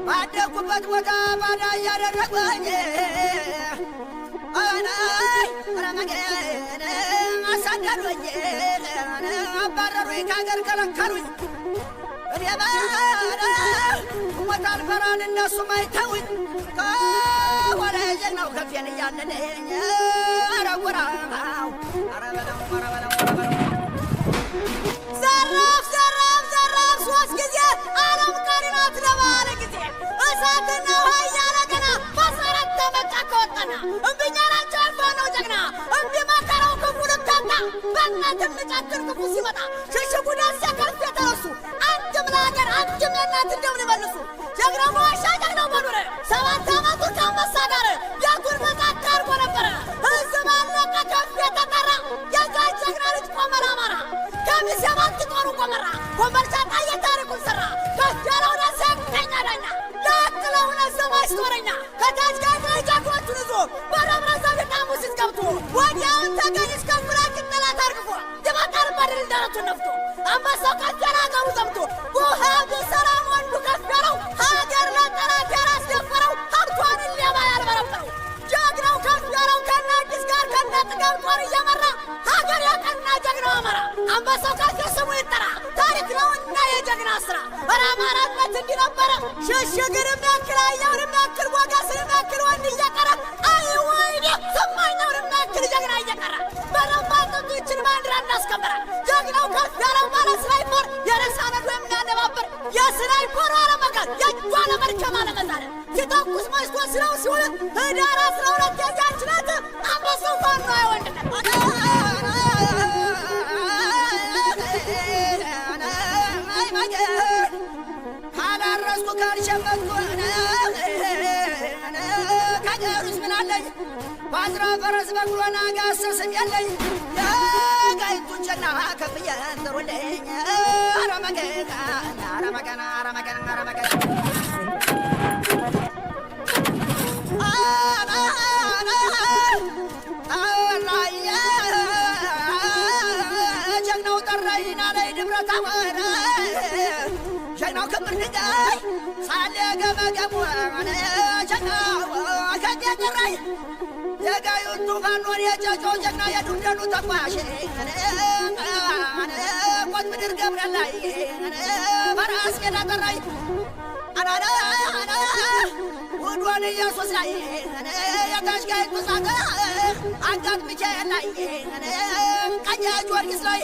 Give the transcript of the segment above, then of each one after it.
ባደኩበት ቦታ ባዳ ያደረገኝ ረመገን አሳደዱኝ አባረሩኝ ከአገር ከለከሉኝ እኔ ሞት አልፈራን እነሱም አይተውኝ ከወረ ጀግናው ከፌን እያለንኝ አረጉራው አረበለው አረበለው አረበለው ዘራፍ ዘራፍ ዘራፍ ሶስት ጊዜ ዓለም ቀሪናት ለባለ ጊዜ እሳትና ውሃ እያለ ገና በአስራት ተመጫ ከወጣና እምቢኛናቸው ያልፋነው ጀግና እምቢ መከረው ክፉ ልካታ በእናት የምጨክር ክፉ ሲመጣ ሽሽጉ ደስ ከልፍ የተረሱ አንድም ለሀገር አንድም የእናት እንደው ሊመልሱ ጀግናው መዋሻ ጀግናው መኑር 7 ዓመቱ ከአንበሳ ጋር የጉር መጣት አርጎ ነበረ ህዝብ አለቀ ከፍ የተጠራ የጋይ ጀግና ልጅ ቆመራ አማራ ከሚስ የማት ጦሩ ቆመራ ኮምበልቻ ጣየ ታሪኩን ሰራ ከፍ ያለው ነሰተኛ ዳኛ ለአቅለው ነሰማሽ ጦረኛ ከታች ጋር ጃግሮቹን ይዞ በደብረ ዘይት ሙሲት ገብቶ ወዲያውን ተገኝ እስከ ፍራቅ ጠላት አርግፎ የማጣር በድል ደረቱን ነፍቶ አንበሳው ከፍ ያለ አገሩ ዘምቶ ውሃ ቢሰራም ወንዱ ከፍ ያለው ሀገር ለጠላት ያላስደፈረው ሀብቷን ሊያባ ያልበረበረው ጀግናው ከፍ ያለው ከነ አዲስ ጋር ከነ ጥጋብ ጦር እየመራ ሀገር ያቀና ጀግናው አማራ አንበሳው ከፍ ስሙ ይጠራ ታሪክ ነውና የጀግና ስራ በአማራነት እንዲህ ነበረ ሽሽግንም ያክል አየውንም ያክል ሞገስንም ያክል ወንድ እየቀረ አይ ወይኔ ሰማኛውንም ያክል ጀግና እየቀረ በደንብ አጥንቱ ይችን ባንዲራ እናስከበረ ጀግናው ከፍ ያለው ባለ ስናይፐር የረሳ ነዶ የሚያነባበር የስናይፐሩ አለመጋር የእጇ ለመድከም አለመዛለ ሲተኩስ መስቶ ስለው ሲውል ህዳር 12 የዚያች ናት አንበሳው ፋኖ አይወንድነት ካላረስኩ ካልሸመትኩ ከጀሩስ ምናለኝ ባዝራ ፈረስ በቅሎና ጋሰስም የለኝ የጋይቱንችና ከፍዬ ጥሩልኝ አረመገን አረመገን አረመገን አረመገን ጀግናው ጠራይና ላይ ድብረታ ወረ ጀግናው ክምር ድንጋይ ሳለ ገመገሙ ጀግናው ከጌ ጠራይ የጋዩን ቱፋኖን የጨጨው ጀግና የዱንደሉ ተቋሽ ቆት ምድር ገብረ ላይ በራስ ጌዳ ጠራይ አናና ውዶን ኢየሱስ ላይ የጋሽጋይ ቁሳተ አጋት ሚካኤል ላይ ቀኛ ጊዮርጊስ ላይ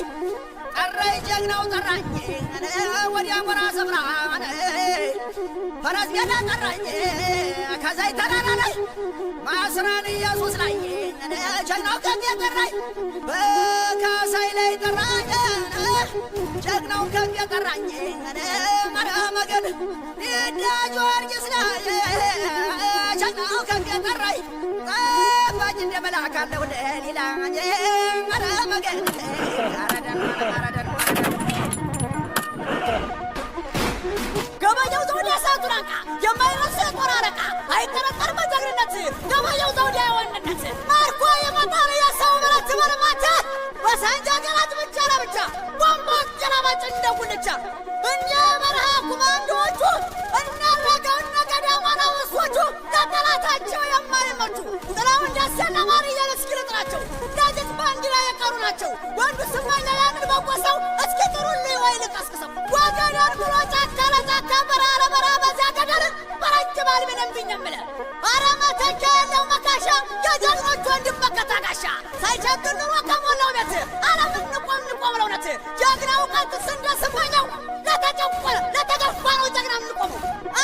ጠራይ ጀግናው ጠራኝ ወዲያ ሞራ ሰብራ ፈረስ ሜዳ ጠራኝ ከዛይ ተራራ ላይ ማስራን ኢየሱስ ላይ ጀግናው ከፍ ጠራኝ በካሳይ ላይ ጠራኝ ጀግናው ከፍ ጠራኝ መገድ ዳ ጊዮርጊስ ላይ ጀግናው ከፍ ጠራኝ ጠባኝ እንደ መልአክ አለው ለሌላ መገድ ገበያው ዘውዴ እሳቱ ራቃ የማይረሳ የጦር አለቃ አይጠረጠርም በጀግንነት ገበያው ዘውዴ ወንድነት ማርኮ የመጣር የሰው ብረት በልማት በሳንጃ ገላት ብቻ ለብቻ ቦምቦች ጀላባጭ እንደ ጉልቻ እኛ በረሃ ኩማንዶዎቹ እናረገው ነገዳማና ወሶቹ ለጠላታቸው የማይመቹ ጥላውን ደስ ያለማር እያለስኪ ልጥራቸው እንዳጅት ባንዲራ የቀሩ ናቸው ወንዱ ስማኛ ያንን በቆሰው እስኪ ጥሩልኝ ወይ ልቀስቅሰው ወገዳር ብሎ ጫካ ለጫካ በረሃ ለበረሃ በዚያ ገደል በረጅም አልሚነምብኝ የምለ አረመተቻ ያለው መካሻ የጀግኖች ወንድም መከታጋሻ ሳይቸግር ኑሮ ከሞላው ቤት አለምን ንቆም ለእውነት ጀግናው ቀጥስ እንደ ስማኛው ለተጨቆለ ለተገፋ ነው ጀግና ምንቆሙ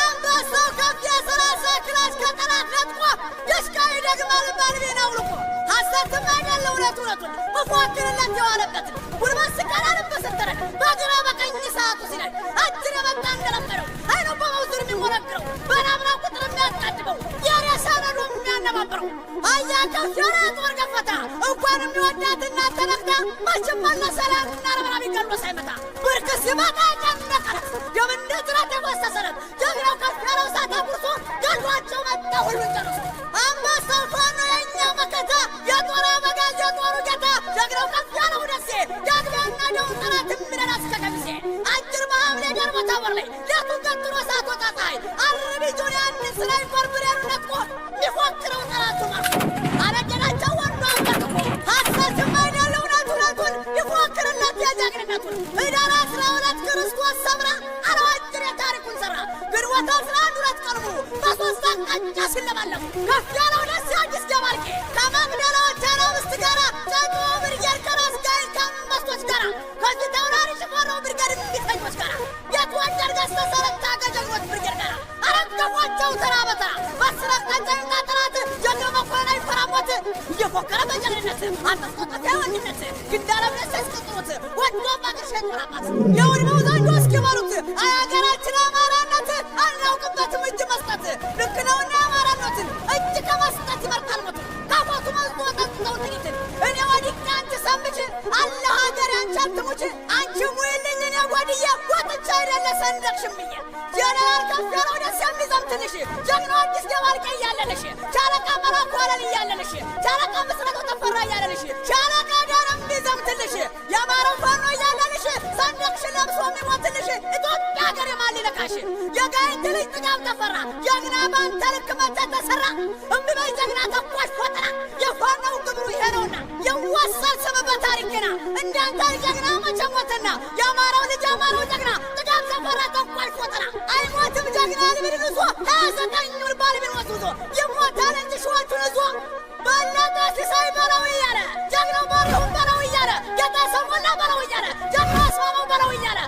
አንበሳው ከፍ የሰላሳ ክላሽ ከጠላት ነጥቆ ደሽቃ ይደግማል ባልቤናው ልቆ ሐሰትም አይደለ እውነቱን መፎክርለት የዋለበትን ጉልበት ስቀላልበት ስትረግ በግራ በቀኝ ሰዓቱ ሲነድ እጅን የመጣ እንደለመደው አይኑ በመውዝር የሚሞረግረው በናምና ቁጥር የሚያጣድበው የሬሳ ነዶ የሚያነባብረው አያ ከፍ ያለ ጦር ገፈታ እንኳን የሚወዳት እናት ተነክታ መችም መለሰላት እና ረበራ ቢገሎ ሳይመታ ብርክ ሲመጣ ጨነቀ የፈሰሰለት ደምንደ ዝራት የፈሰሰለት ጀግናው ከፍ ያለው እሳት አጉርሶ ገድሏቸው መጣ ሁሉን ጨርሶ አንበሳው ፋኖ የእኛው መከታ የጦር አበጋዝ የጦሩ ጌታ ጀግናው ከፍ ያለው ደሴ ዳግማና ደውን ጠላት ምንና እስከ ቀሚሴ አጭር በሐምሌ ደርቦ ታቦር ላይ ሌቱን ገትሮ እሳት ወጣ ፀሐይ አርቢጁን ያንን ስናይፐር ብሬኑ ነጥቆ ሚፎክረው ጠላቱ ማርኮ አረጀናቸው ወንዶ አንበርክኮ ሐሰትም አይደል እውነቱን ይፎክርለት የጀግንነቱን ህዳር 12 ክርስቶስ ሰምራ አለዋጅር የታሪኩን ሠራ ግንቦት 11 ሁለት ቀልቡ በሦስት አቅጣጫ ሲለባለፉ ከፍ ያለው ደሴ አዲስ ደባልቄ ከመግደላዎች አናብስት ጋራ ጨጦ ብርጌድ ከራስ ጋይል ከአንበሶች ጋራ ከዚህ ተውራሪ ሽፈራው ብርጌድ እምቢተኞች ጋራ የትወደድ ገዝተ ሰረታ ከጀግኖች ብርጌድ ጋራ አረገፏቸው ተራ በተራ በአስር አቅጣጫ ይምጣ ጠላት ጀግና መኮንን አይፈራሞት እየፎከረ በጀግንነት አንበሶ ጠፊያ ወንድነት ግዳለብነት ሲያስቀጥሩት ወዶ ባቅር ሸንራባት የውድመው ዘንዶ እስኪበሉት አገራችን አማራነት አናውቅበትም እጅ መስጠት ልክ ነውና አማራነትን እጅ ከመስጠት ይመርጣል ሞቱ ካፎቱ መልጦ ጠጥተው ትሪትን እኔ ወዲቅ አንቺ ሰምች አለ ሀገር አንቺ አትሙች አንቺ ሙይልኝ እኔ ጓድዬ ወጥቻ አይደለ ሰንደቅሽምዬ ጀነራል ከፍ ያለው ደስ የሚዘምትልሽ ጀግናው አዲስ ደባልቄ እያለልሽ ሻለቃ መላኩ አለል እያለልሽ ሻለቃ ምስረቱ ተፈራ እያለልሽ ሻለቃ ዳረም ቢዘምትልሽ የአማራው ፋኖ እያለልሽ ሰንደቅሽን ለብሶ የሚሞትልሽ ኢትዮጵያ ሀገር የማሊለካሽ የጋይንት ልጅ ጥጋብ ተፈራ ጀግና ባንተ ልክ መቼ ተሰራ እምቢበይ ጀግና ተኳሽ ፎጠራ የፋኖው ግብሩ ይሄ ነውና የዋሳል ስም በታሪክና እንዳንተ ጀግና መቼ ሞትና የአማራው ልጅ አማራው ጀግና ጥጋብ ተፈራ ተኳሽ ፎጠራ አይሞትም ጀግና ልብድን እዞ 29ኙን ባልቢን ወስዞ ይሞታል እንጂ ሸዎቹን እዞ በለጠ ሲሳይ በለው እያለ ጀግናው በረሁን በለው እያለ ጌታ ሰሞላ በለው እያለ ጀግና አስማማው በለው እያለ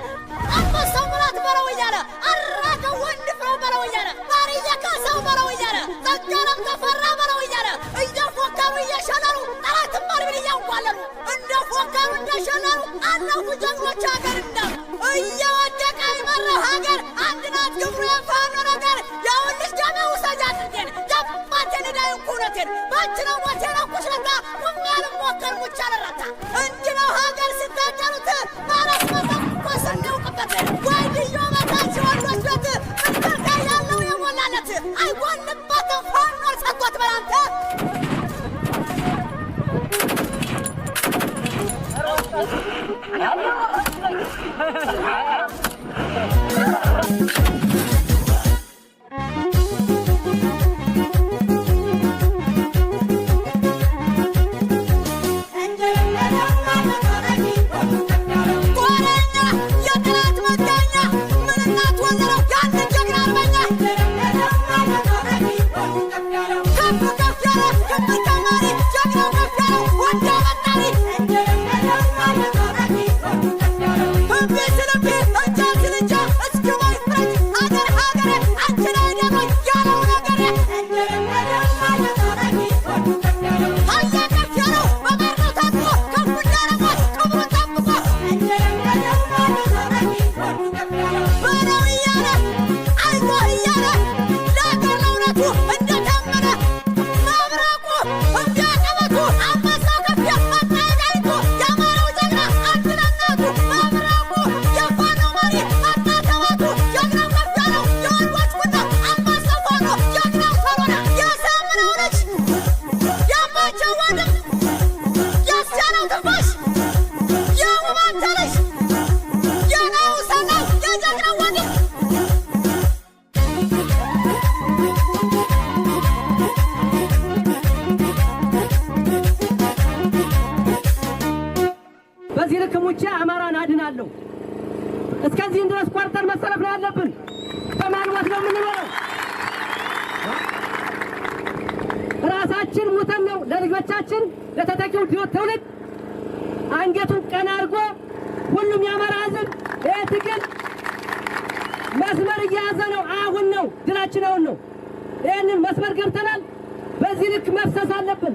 አንበሳው ሙላት በለው እያለ አራገው ወንድ ፍረው በለው እያለ ማርየ ካሳው በለው እያለ ጸጋለም ተፈራ በለው እያለ እየፎከሩ እየሸለሉ ጠላትም ባልቢን እያንኳለሉ እንደፎከሩ እንደሸለሉ አለፉ ጀግኖች ሀገር እንዳሉ እየወደቀ የመራው ሀገር አንድ ናት ግብሩ የፋኖ ነገር የውልሽ ደሜ ውሰጅ አጥንቴን የአባቴን ዕዳዬን ኩነቴን ባንቺ ነው ሞቴ ነው ቁስለታ ቁሜያልም ሞከር ሙቻ አልረታ እንዲህ ነው ሀገር ሲታደሉት ማለት መተኮስ እንዲያውቅበት ወይድዮ በታች ወንዶች ቤት ምንከርካ ያለው የሞላለት አይጎንበትም ፋኖ ሰጥቶት በላንተ በዚህ ልክ ሙቼ አማራን አድናለሁ። እስከዚህም ድረስ ቆርጠን መሰለፍ ነው ያለብን። በማልሞት ነው የምንኖረው። ራሳችን ሙተን ነው ለልጆቻችን ለተተኪው ትውልድ አንገቱን ቀና አድርጎ ሁሉም የአማራ ሕዝብ ይህ ትግል መስመር እየያዘ ነው። አሁን ነው ድላችን፣ አሁን ነው። ይህንን መስመር ገብተናል። በዚህ ልክ መፍሰስ አለብን።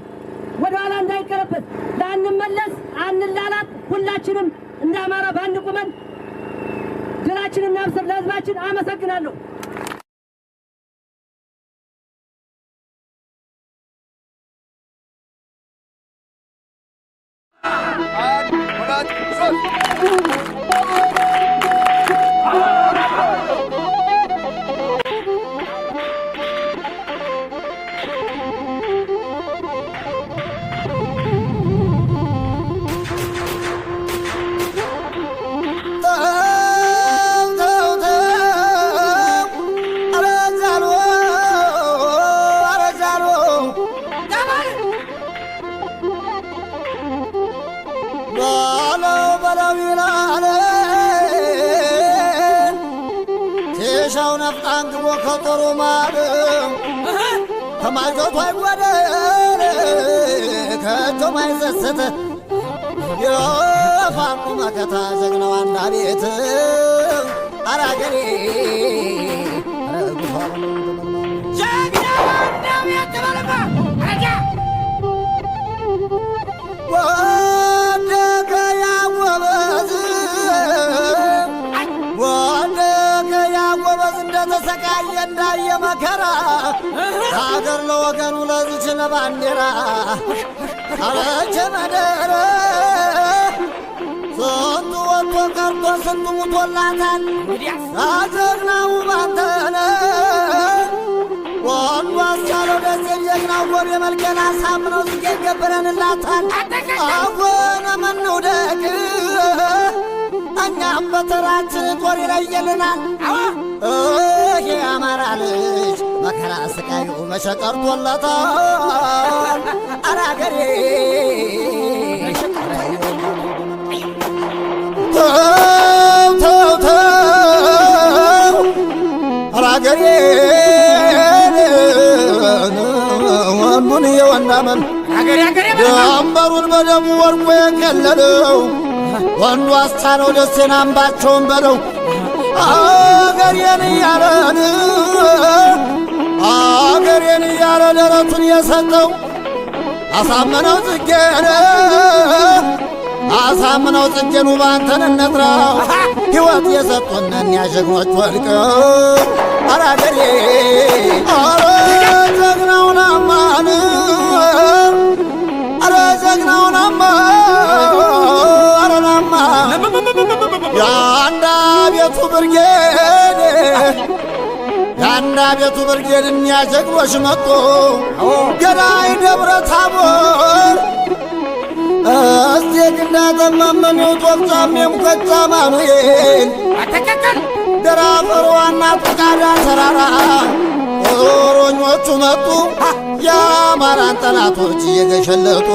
ወደ ኋላ እንዳይቀርበት ላንመለስ፣ አንላላት። ሁላችንም እንደ አማራ ባንድ ቁመን ድላችንን እናብስር። ለሕዝባችን አመሰግናለሁ። አንድ ሁለት ሶስት ጋሻው ነፍጣን ግቦ ከጦሩ ማር ከማጀቱ አይጓደል ከቶም አይሰስት የፋኑ መከታ ጀግናው አንዳ ቤት አራገሬ ጀግናው አንዳ ቤት በለማ አረጋ ወደቀ ያጎበዝ ወደቀ ያጎበዝ እንደተሰቃየ እንዳየ መከራ ሀገር ለወገኑ ለዚች ለባንዲራ አለች መደረ ስንቱ ወጥቶ ቀርቶ ስንቱ ሙቶላታል ጀግናው ባንተነ ወንዱ አስቻለው ደስ የጀግናው ጎብ የመልኬን አሳምነው ዝጌ ገበረንላታል አጎነ መንውደቅ እኛም በተራችን ጦር ይለየልናል የአማራ ልጅ መከራ ስቃዩ መቼ ቀርቶለታል አራገሬ ተው አራገሬ ወንዱን የወንዳመን ደንበሩን በደሙ ወርቆ የከለለው ወንዱ አስቻለው ደሴን አምባቸውን በለው አገሬን እያለን አገሬን እያለ ደረቱን የሰጠው አሳምነው ጽጌን አሳምነው ጽጌኑ ባንተን እንጥራው ሕይወት የሰጡነን ያጀግኖች ወድቀው አራገሬ አረ ጀግናውን አማን አረ ጀግናውን አረናማ የአንዳ ቤቱ ብርጌድ የአንዳ ቤቱ ብርጌድ እኒያ ጀግኖች መጡ ገዳይ ደብረ ታቦር እስቴክ እንዳተማመኔው ጦብጫሜም ከጫ ማኑኤል ደራፈር ዋና ጥቃዳ ተራራ ኦሮኞቹ መጡ የአማራን ጠላቶች እየገሸለጡ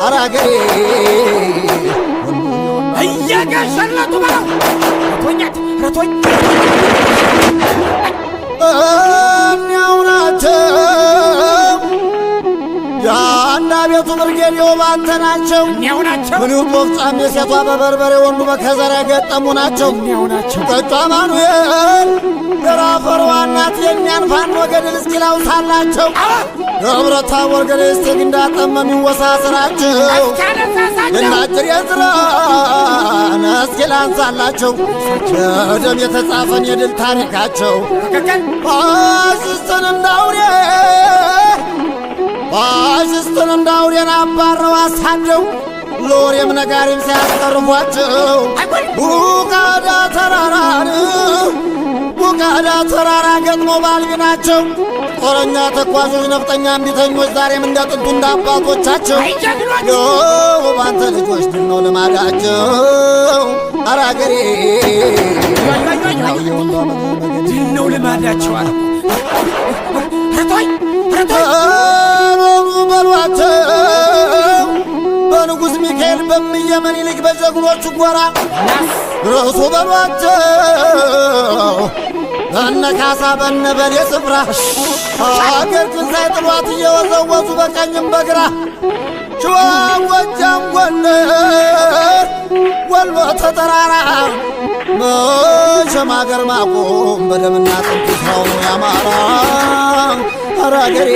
አራገሬ እየገሸለጡ በለው ረቶኝ እኒያው ናቸው የአንዳ ቤቱ ብርጌድ የውባንተ ናቸው ምንው ጦፍጫም የሴቷ በበርበሬ ወንዱ በከዘራ የገጠሙ ናቸው ቀጫ ማኑኤል ገራፈር ዋናት የእኛን ፋኖ ገድል እስኪላው ሳላቸው ደብረ ታቦር ገደል እስቴግ እንዳጠመም ይወሳስራቸው የናጭር የዝራን እስኪላን ሳላቸው በደም የተጻፈን የድል ታሪካቸው ፋሽስትን እንዳውሬ ፋሽስትን እንዳውሬን አባረው አሳደው ሎሬም ነጋሪም ሲያስቀርፏቸው ቡቃዳ ተራራን ቡቃዳ ተራራ ገጥሞ ባልግናቸው ጦረኛ ተኳዦች ነፍጠኛ እምቢተኞች ዛሬም እንደ ጥንቱ እንደ አባቶቻቸው የውባንተ ልጆች ድል ነው ልማዳቸው አራገሬ ድል ነው ልማዳቸው አለ በሏቸው በንጉሥ ሚካኤል በምየመን ይልቅ በጀግኖቹ ጎራ ርዕሱ በሏቸው በነካሳ በነበሌ ስፍራ አገር ግን ሳይጥሏት እየወዘወዙ በቀኝም በግራ ሸዋ ጎጃም ጎንደር ወሎ ተጠራራ መቼም አገር ማቆም በደምና አጥንት ሰው ነው ያማራ አራገሬ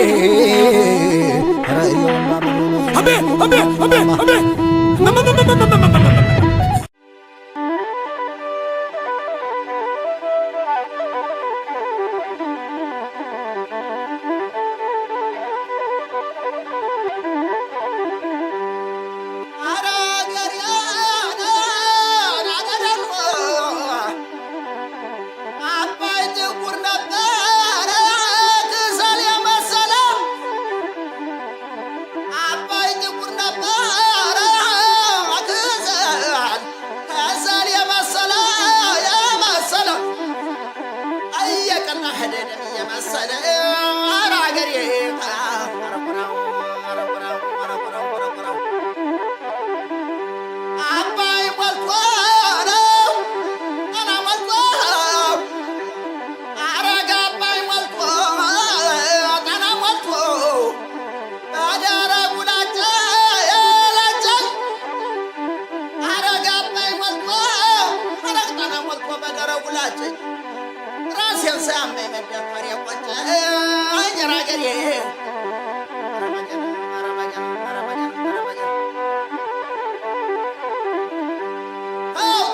ጉላጭኝ ራሴን ሳያመኝ መደፈር የቆጨኝ ራገሬ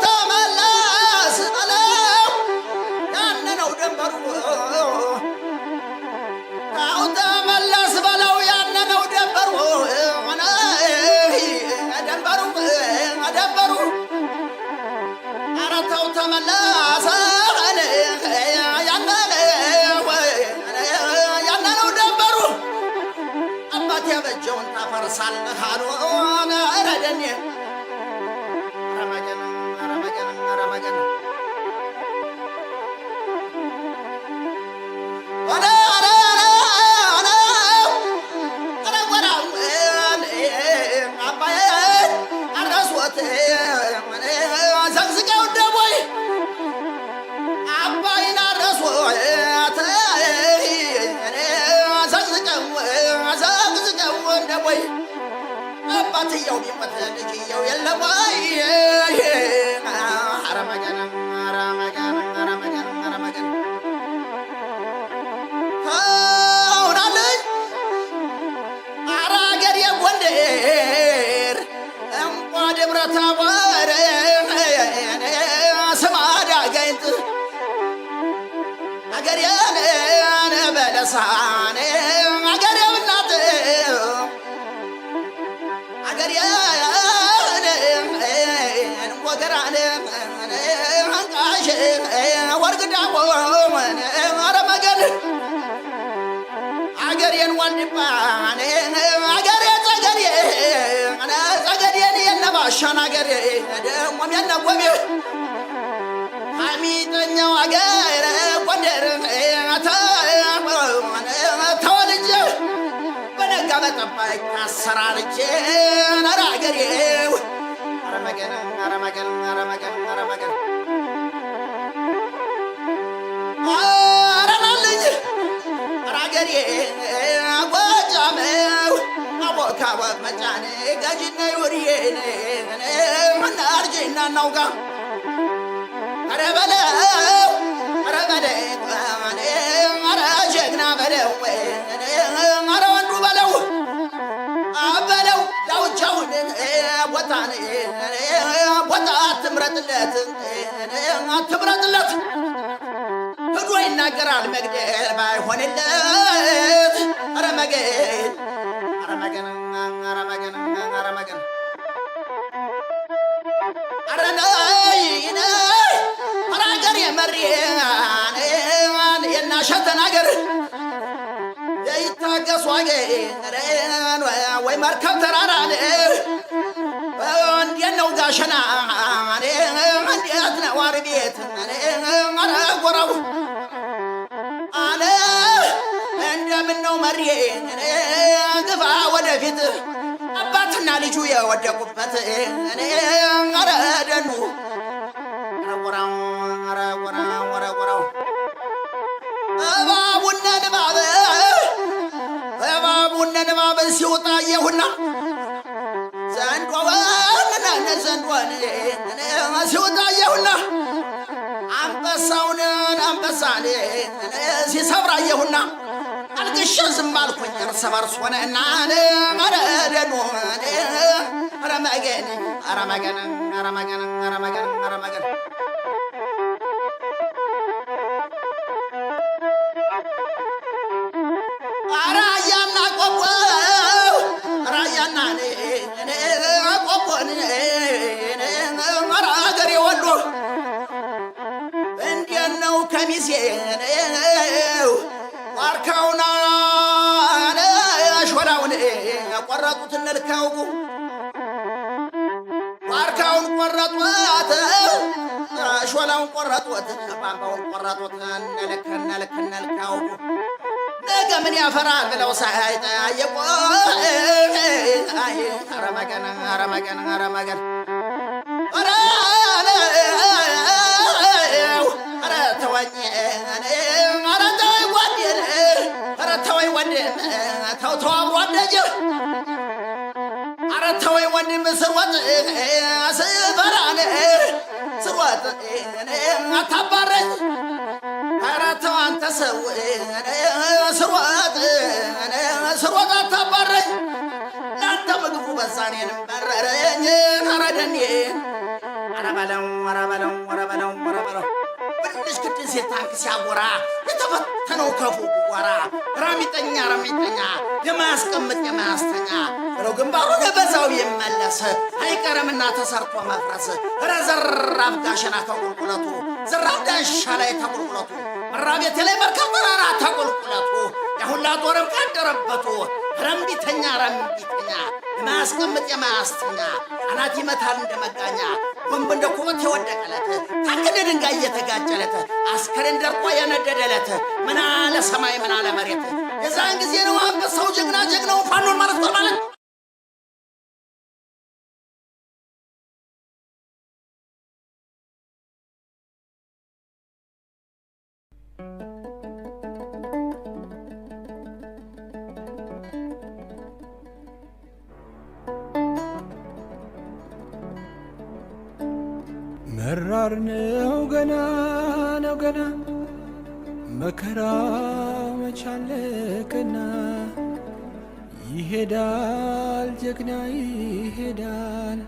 ተመለስ በለው ያነ ነው ደንበሩ ተመለስ በለው ያነ ነው ደንበሩ ደንበሩ ኧረ ተው ተመለስ ያነ ነው ደንበሩ አባት ያበጀውን ታፈርሳለህ አሉ ረደኔ ዘግዝቀው ደቦይ አባይን አረሶት ዘግዝቀው ደቦይ አባትየው ቢሞት ልጅየው የለም ወይ አረመገን ሆናለኝ አራገር የጎንደር እንኳ ደብረ ታቦር ስማዳ ጋይንት አገሬን በለሳኔ አገሬ ብናት አገሬን ወገራን አንቃሽ ወርግዳቦ አረመገን አገሬን ወንድባኔ አገሬ ጸገዴን የነባሻን አገሬ ደሞም የነጎሜ አሚጠኛው አገር ጎንደር ተወልጄ በነጋ በጠባይ አሰራርቼ ኧረ አገሬው አረመገን አረናልኝ ኧረ አገሬ ጎጃመው አቦካቦት መጫኔ ጋጅና ይወርዬን ምናርጅና እናውጋ ኧረ በለው ኧረ ጀግና በለው ኧረ ወንዱ በለው በለው ዳውቻውን ቦታ አትምረጥለት ህዶ ይናገራል መግደል ባይሆንለት አረመገን አረነይ አራገር የመሪያን የናሸተን አገር የይታገሱ አገር ወይ መርከብ ተራራን እንዴት ነው ጋሸና እንዴት ነው ዋር ቤት ኧረ ጎራው አለ እንደምን ነው መሪ ግባ ወደፊት አባትና ልጁ የወደቁበት ኧረ ደኑ ጎራው እባቡነ ንባብ ሲወጣ አየሁና ዘንዶን ሲወጣ አየሁና አንበሳን ሲሰብር አየሁና አልቅሼ ዝም አልኩኝ እርስ በርስ ሆነና ኧረ ደኑ አረመገን ራያና ቆቦ ራያና ቆቦን ኧረ አገሬ ወሎ እንዴት ነው ከሚሴ ዋርካውና ሾላውን ቆረጡት እንልካው ዋርካውን ቆረጡት ሾላውን ቆረጡት ባምባውን ቆረጡት እንልካው ነገ ምን ያፈራል ብለው ሳይጠያየቁ አረመገን ኧረ ተወኝ ወንድም ተው አብሮ አደጀ ኧረ ተወኝ ወንድም ስርወጥ ስፈራን ስርወጥ አታባ ኧረ ተው አንተ ሰው ስሮጥ አታባረኝ ለአንተ ምግቡ በዛ እኔንም በረረኝ ኧረ ደኔ ኧረ በለው ትንሽ ግድን ሴታንክ ሲያጎራ የተፈተነው ከፎቁ ጓራ ራሚጠኛ የማያስቀምጥ የማያስተኛ ብለው ግንባሩን በዛው ይመለስ አይቀርምና ተሰርቶ መፍረስ ረዘራብ ጋሸና ከቁልቁለቱ ዘራብ ዳንሻ ላይ ተቁልቁለቱ መራቤቴ ላይ መርከብ ተራራ ተቁልቁለቱ ያሁላ ጦርም ቀደረበቱ ረምቢተኛ የማያስቀምጥ የማያስተኛ አናት ይመታል እንደ መጋኛ ወንብ እንደ ኩበት የወደቀለት ታንክ እንደ ድንጋይ የተጋጨለት አስከሬን ደርቆ የነደደለት ምናለ ሰማይ ምናለ መሬት የዛን ጊዜ ነው አንበሳው ጀግናው ፋኖን ማለት ጦር ማለት መራር ነው ገና መከራ መቻለቅና ይሄዳል ጀግና ይሄዳል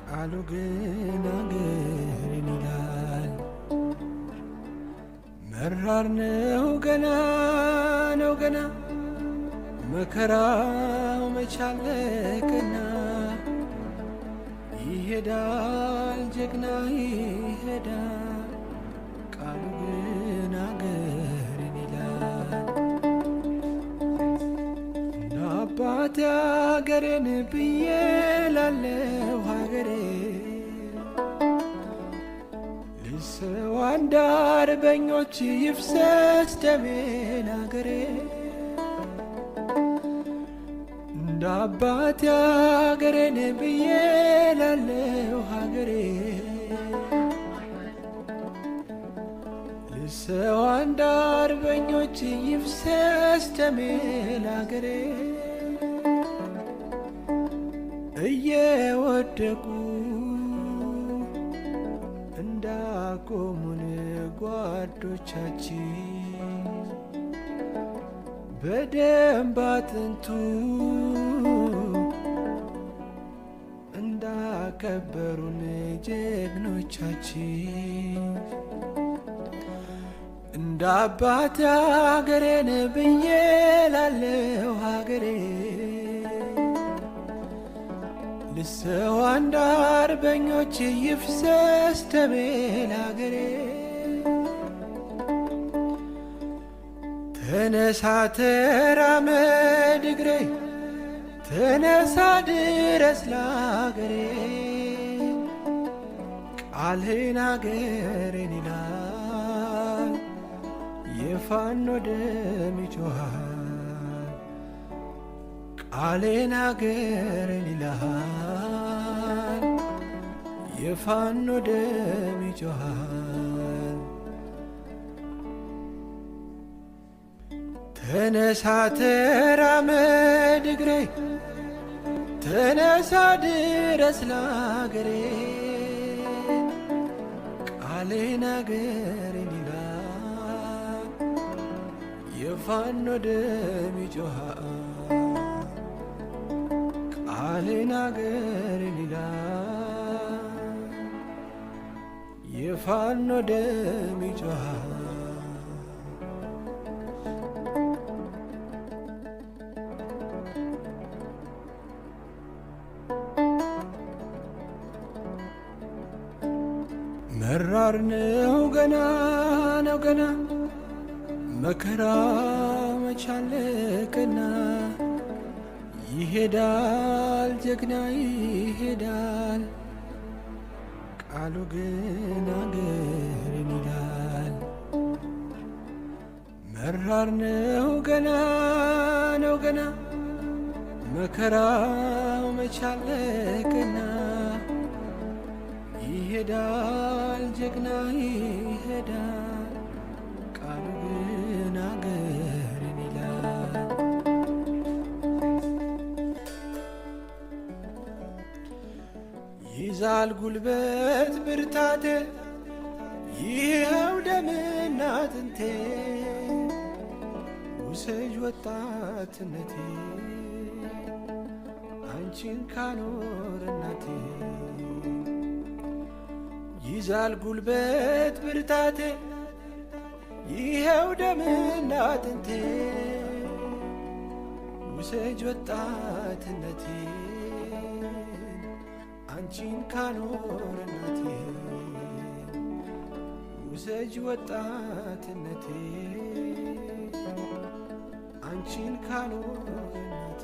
ቃሉ ግን አገርን ይላል። መራር ነው ገና መከራው መቻለቅና ይሄዳል ጀግና ይሄዳል ቃሉ ግን አገርን ይላል። እንደ አባቴ አገሬን ብዬ ላለው ሀገሬ ልሰዋ እንደ አርበኞች ይፍሰስ ደሜን አገሬ እንደ አባቴ አገሬን ብዬ ላለው ሀገሬ ልሰዋ እንደ አርበኞች ይፍሰስ ደሜ ለአገሬ እየወደቁ እንዳቆሙን ጓዶቻችን በደም ባጥንቱ እንዳከበሩን ጀግኖቻችን እንደ አባት አገሬን ብዬ ላለው ሀገሬ ልሰዋ እንደ አርበኞች ይፍሰስ ደሜ ለአገሬ ተነሳ ተራመድ እግሬ ተነሳ ድረስ ለአገሬ ቃልህን አገሬን ይላል የፋኖ ደም ይጮሃል ቃልህን አገሬን ይላል የፋኖ ደም ይጮሃል ተነሳ ተራመድ እግሬ ተነሳ ድረስ ለአገሬ ቃልህን አገሬን ይላል የፋኖ ደም ይጮሃል ቃልህን አገሬን ይላል የፋኖ ደም ይጮሃል መራር ነው ገና መከራ መቻለቅና ይሄዳል ጀግና ይሄዳል ቃሉ ግን አገርን ይላል መራር ነው ገና መከራው መቻለቅና ይሄዳል ጀግና ይሄዳል ቃሉ ግን አገርን ይላል ይዛል ጉልበት ብርታቴ ይኸው ደምና አጥንቴ ውሰጅ ወጣትነቴ አንቺን ካኖር እናቴ ይዛል ጉልበት ብርታቴ ይኸው ደምና አጥንቴ ውሰጅ ወጣትነቴ አንቺን ካኖር እናቴ ውሰጅ ወጣትነቴ አንቺን ካኖር እናቴ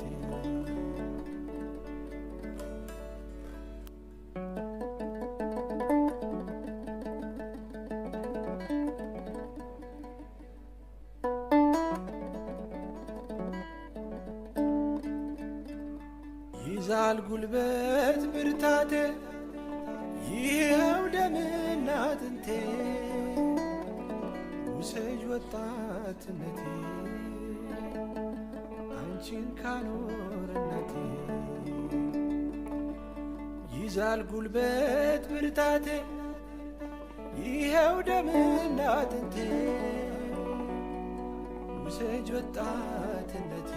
ይዛል ጉልበት ብርታቴ ይኸው ደምና አጥንቴ ውሰጅ ወጣትነቴ አንቺን ካኖር እናቴ ይዛል ጉልበት ብርታቴ ይኸው ደምና አጥንቴ ውሰጅ ወጣትነቴ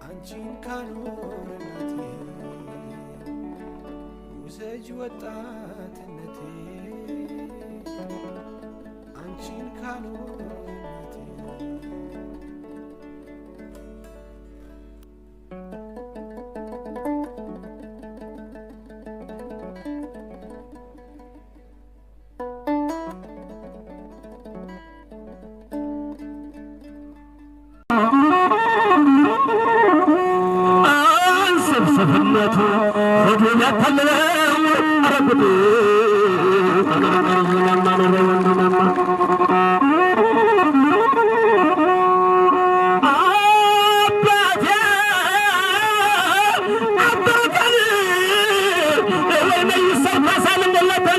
አንቺን ካኖር እናቴ ውሰጅ ወጣትነቴ አንቺን ካኖር እናቴ ስፍነቱ ሆዱን ያታለለው አረጉድ ተገረገረናማ ነው ወንድናማ አባቴ አባቴ ለኔ ይሰፋሳል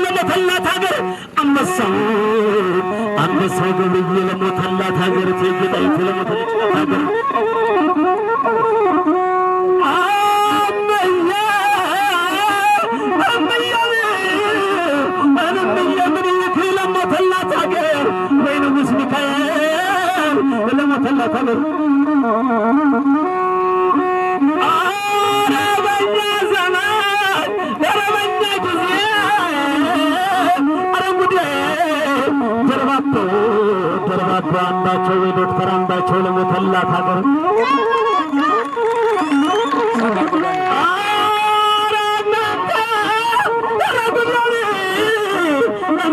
ለሞተላት ሀገር አንበሳው ገብርዬ ለሞተላት ሀገር ትይጣይት ለሞተላት ሀገር አረበኛ ዘመን አረበኛ ጊዜ አረጉዴ ደርባቶ አንዳቸው ዶክተር አንዳቸው ለሞተላት ሀገር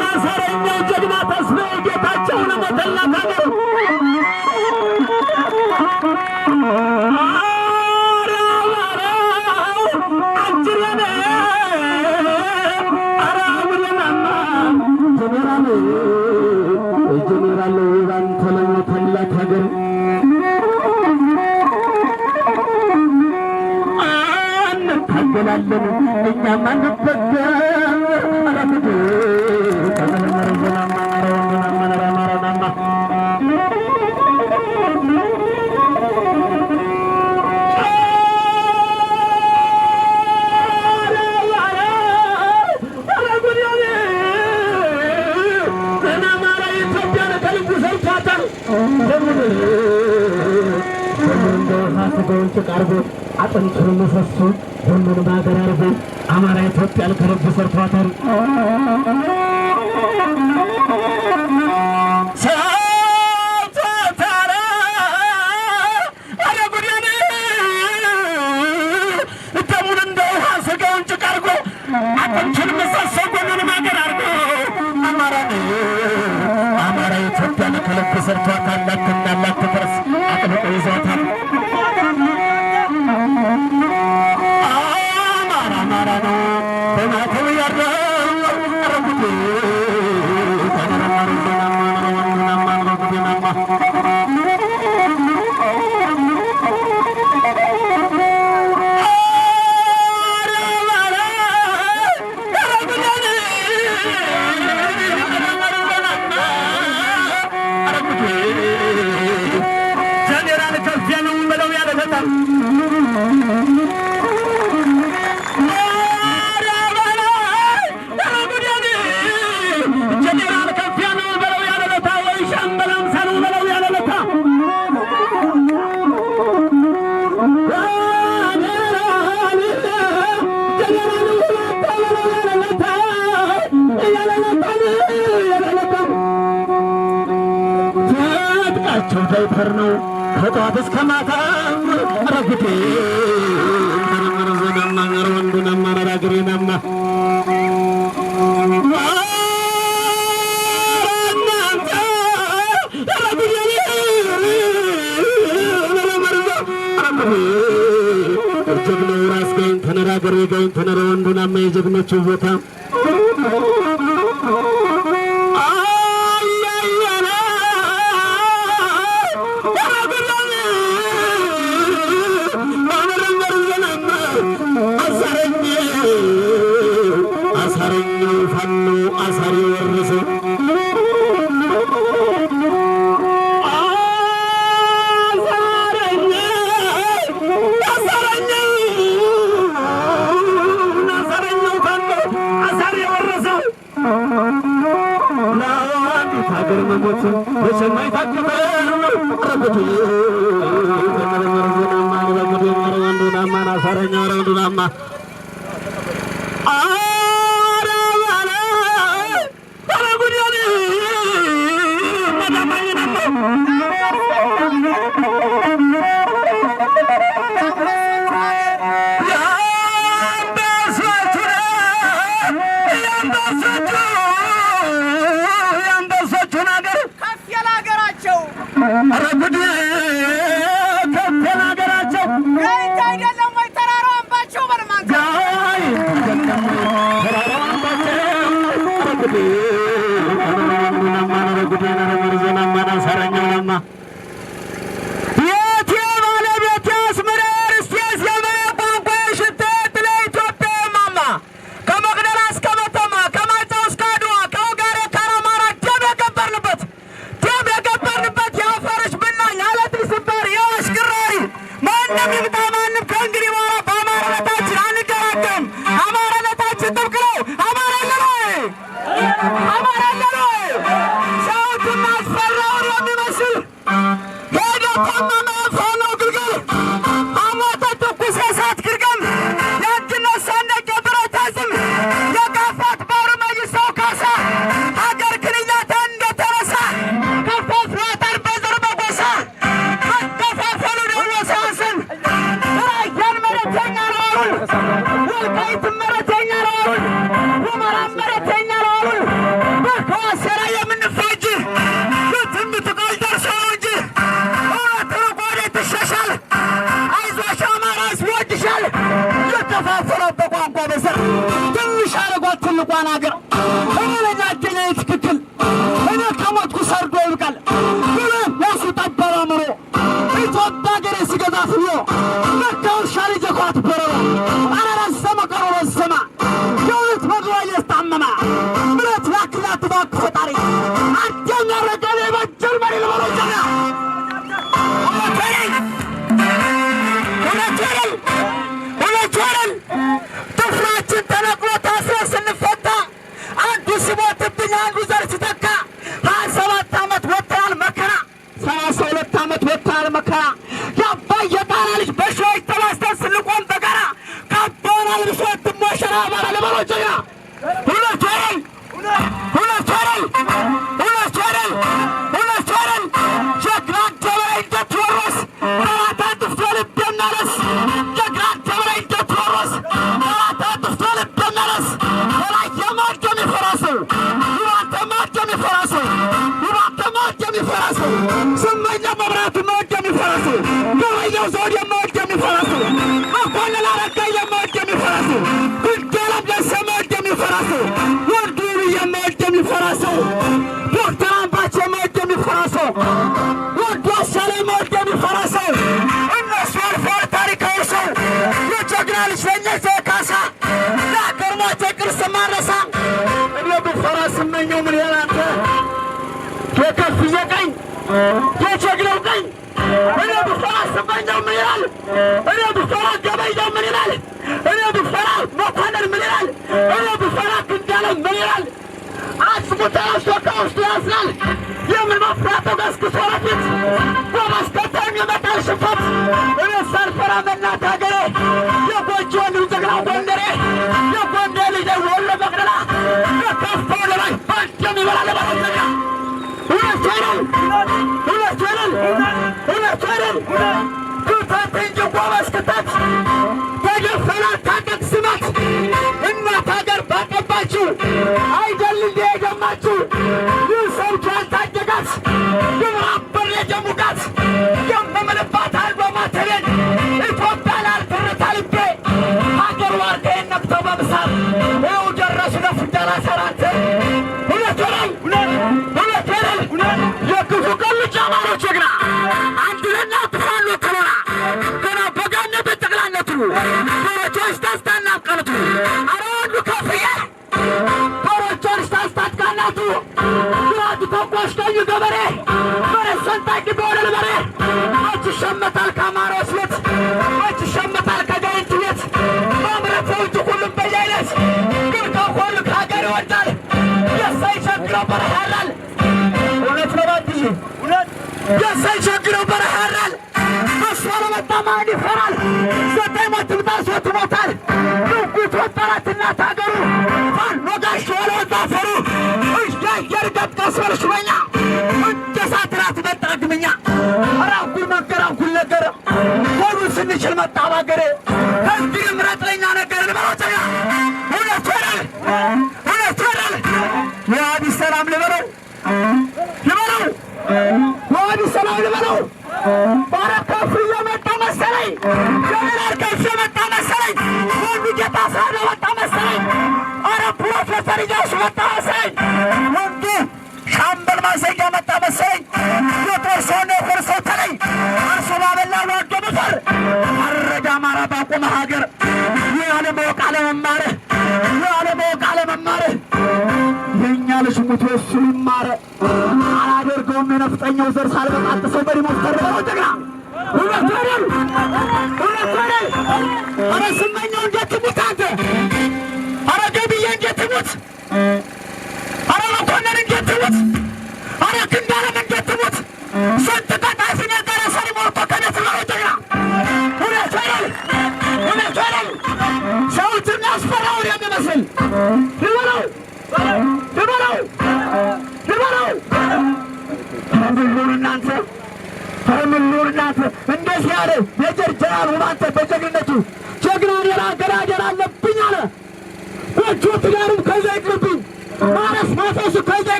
ማሰረኛው ጀግና ተስፋዬ ጌታቸው ለሞተላት ሀገር ጀኔራል ባንተ ለሞተላት ሀገር እንታገላለን እኛም አንበገር አላፍድ ቀርቦ አጥንቱን ምሰሶ ሁሉንም ሀገር አርጎ አማራ ኢትዮጵያን ከልብ ሰርቷታል። ደሙን እንደ ውሃ ስጋውን ጭቃ አርጎ አጥንቱን ምሰሶ ሁሉንም ሀገር አርጎ አማራ ኢትዮጵያን ከልብ ሰርቷታል። ላትናላት ትፈርስ አጥብቆ ይዟታል። አማራ ነው በማተው ያለው አረጉዴ ጀኔራል ከፍ ዳይፐር ነው ከጧት እስከ ማታ ረግቴ ዘናማ ወንዱናማ ነራግሬናማ ጀግናው ራስ ጋይን ተነራገር ጋይን ተነራ ወንዱናማ የጀግኖቹ ቦታ አሳረኛው ፋኖ አሳሪ ወረሰ ሀገር መሞት በሰማይ ታከበ ረብቱ ተመረመረና ረብቱ ወንዱናማ አሳረኛ ወንዱናማ አራባላ አረጉዲያኒ ማዳማይናማ ረጉዲ ከፈናገራቸው ጋይንት አይደለም ወይ ተራራው አምባቸው በርማን ጋይ ተራራው አምባቸው ረጉዲ ረጉዲ ረመርዘናማ ናሳረኛውናማ ቤቴ ባለቤቴ አስመረር እስቴስ የማያ ቋንቋ ሽቴት ለኢትዮጵያ ማማ ከመቅደላ እስከ መተማ ከማይጨው እስከ አድዋ ከውጋሬ ከአራማራ ደም የገበርንበት የአፈሮች ብናኝ አለትል ስባር የዋሽ ቅራሪ ማንም ይምጣ ማንም ከእንግዲህ በኋላ በአማራነታችን አንገራገም። አማራነታችን ጥብቅ ነው። አማራ አለን አማራ አለን ሰውትና አስፈራውን የሚመስል ሄደ ቆመመ ፋኖ ግልገል አሞተ ትኩስ የእሳት ግርገም የእጅነት ሰንደቅ የብረት አዝም የጋፋት ባሩ መይሰው ካሳ ሀገር ክንያተ እንደተረሳ ከፋፍሏታል በዘር በጎሳ መከፋፈሉ ደግሞ ሲያንስን ራያን መሬተኛ ነው አሉን ወልቃይትን መሬተኛ ነው አሉን ሁመራን መሬተኛ ነው አሉን በከዋሰራ የምንፋጅ የትምትቃል ደርሰው እንጂ እውነት ርቆ ትሸሻል አይዞሽ አማራ ይወድሻል የከፋፈለው በቋንቋ በዘር ትንሽ አረጓት ትልቋን አገር እኔነኛገኛ ትክክል እኔ ከሞትኩ ሰርዶ ይብቃል ብሎ ያሱ ጠበረ ምሮ ኢትዮጵያ ገሬ ሲገዛት ብሎ መካውን ሻሪ ጀኳት በረሮ አረረሰመ ቀሮ ረሰማ የውት መግባ እየስታመማ ምረት ላክላት ባክ ፈጣሪ አደኛ ረገሌ በጀር መሪ ልበሎ ጀና ሁለቸረል ጥፍራችን ተነቅሎ ታስረ ስንፈታ አንዱ ሲሞትብኝ አንዱ ዘር ሲተካ 27 ዓመት ወጥተናል መከራ 32 ዓመት ወጥተናል መከራ የአባይ የጣራ ልጅ በሺዎች ተባስተን ስንቆም በጋራ ካባናል ብሶት ሞሸራ አማራ ልበሎ ጀግና ሁለቸረል ጀግና ደበላይ እንደ ቴዎድሮስ ጠላት አጥፍቶ ልብ የሚያነስ ጀግና ደበላይ እንደ ቴዎድሮስ ጠላት አጥፍቶ ልብ የሚያነስ በላይ የማድ የሚፈራሰው ይባንተ ማድ የሚፈራሰው ይባንተ ማድ የሚፈራሰው ስመኛ መብራቱ መወድ የሚፈራሰው ገበየው ዘውድ የመወድ የሚፈራሰው መኮንን አረጋ የመወድ የሚፈራሰው ብንደለም ደሰ መወድ የሚፈራሰው ወርዱ የመወድ የሚፈራሰው ዶክተር አምባች የመወድ የሚፈራሰው ወርዱ አሻለ መወድ የሚፈራሰው እነሱ አልፈዋል ታሪካዊ ሰው የጀግና ልጅ ለእኛ ካሳ ለአገርማቸው ቅርስ ማረሳ እኔ ብፈራ ስመኘው ምን ያላንተ የከፍዬ ቀኝ የጀግናው ቀኝ እኔ ብፈራ ስመኘው ምን ይላል እኔ ብፈራ ገበየው ምን ይላል እኔ ብፈራ መኮንን ምን ይላል እኔ ብፈራ ክንዳለም ምን ይላል አጽሙ ተያዝቶ ከውስጡ ያዝናል የምን መፍራተው ገስግሶ ረፊት በማስከተም የመጣል ሽንፈት እኔ ሳልፈራ መናት ሀገሬ የጎጆ ልጅ ጀግናው ጎንደሬ የጎንደ ልጅ ወሎ መቅደላ የከፋው ለላይ ባንድ የሚበላ ለባለተኛ ሁለት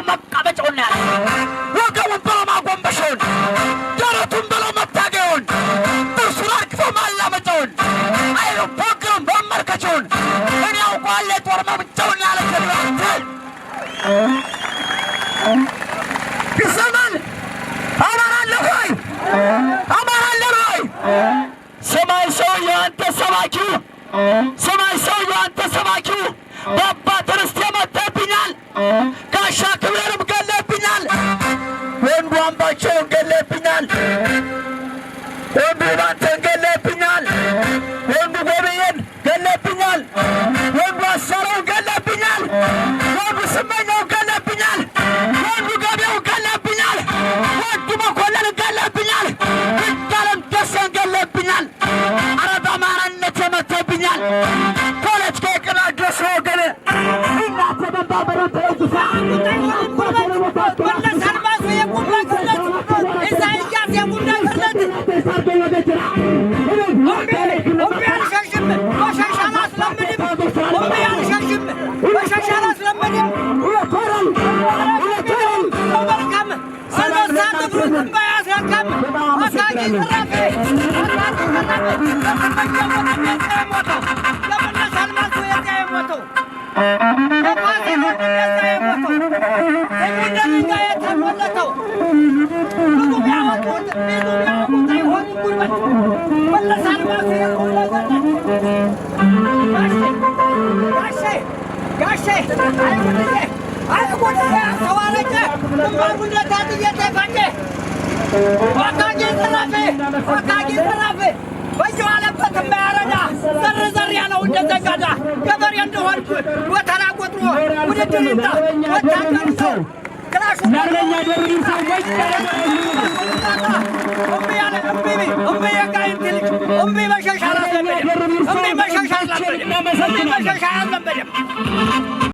Get ሰባኪው ሰማይ ሰውዬው አንተ ሰባኪው በአባት ርስቴ መጥተህብኛል። ጋሻ ክብሬንም ገለህብኛል። ወንዱ አምባቸውን ገለህብኛል። ወንዱ ባንተን ገለህብኛል። ወንዱ ጎብዬን ገለህብኛል። ወንዱ አሰረውን ገለህብኛል። ወንዱ ስመኛው ገለህብኛል። ወንዱ ገቢያው ገለህብኛል። ወንዱ መኮንን ገለህብኛል። እንዳለም ደሰን ገለህብኛል። አረ በአማራነት መጥተህብኛል። ፖለቲካ የቀናደሰ ወገን እናተ በባበረ ተይዙሳ በየዋለበት የማያረዳ ዘር ያለው እንደዘጋዳ ገበሬ እንደሆንኩ ወተራ ቆጥሮ ውድድር ይምጣ ወታደር ሰው ክላሹ ለኛ ደርግን ሰዎች እምቢ የጋይንት ልጅ እምቢ መሸሻ አላስለመደም። እምቢ መሸሻ አላስለመደም።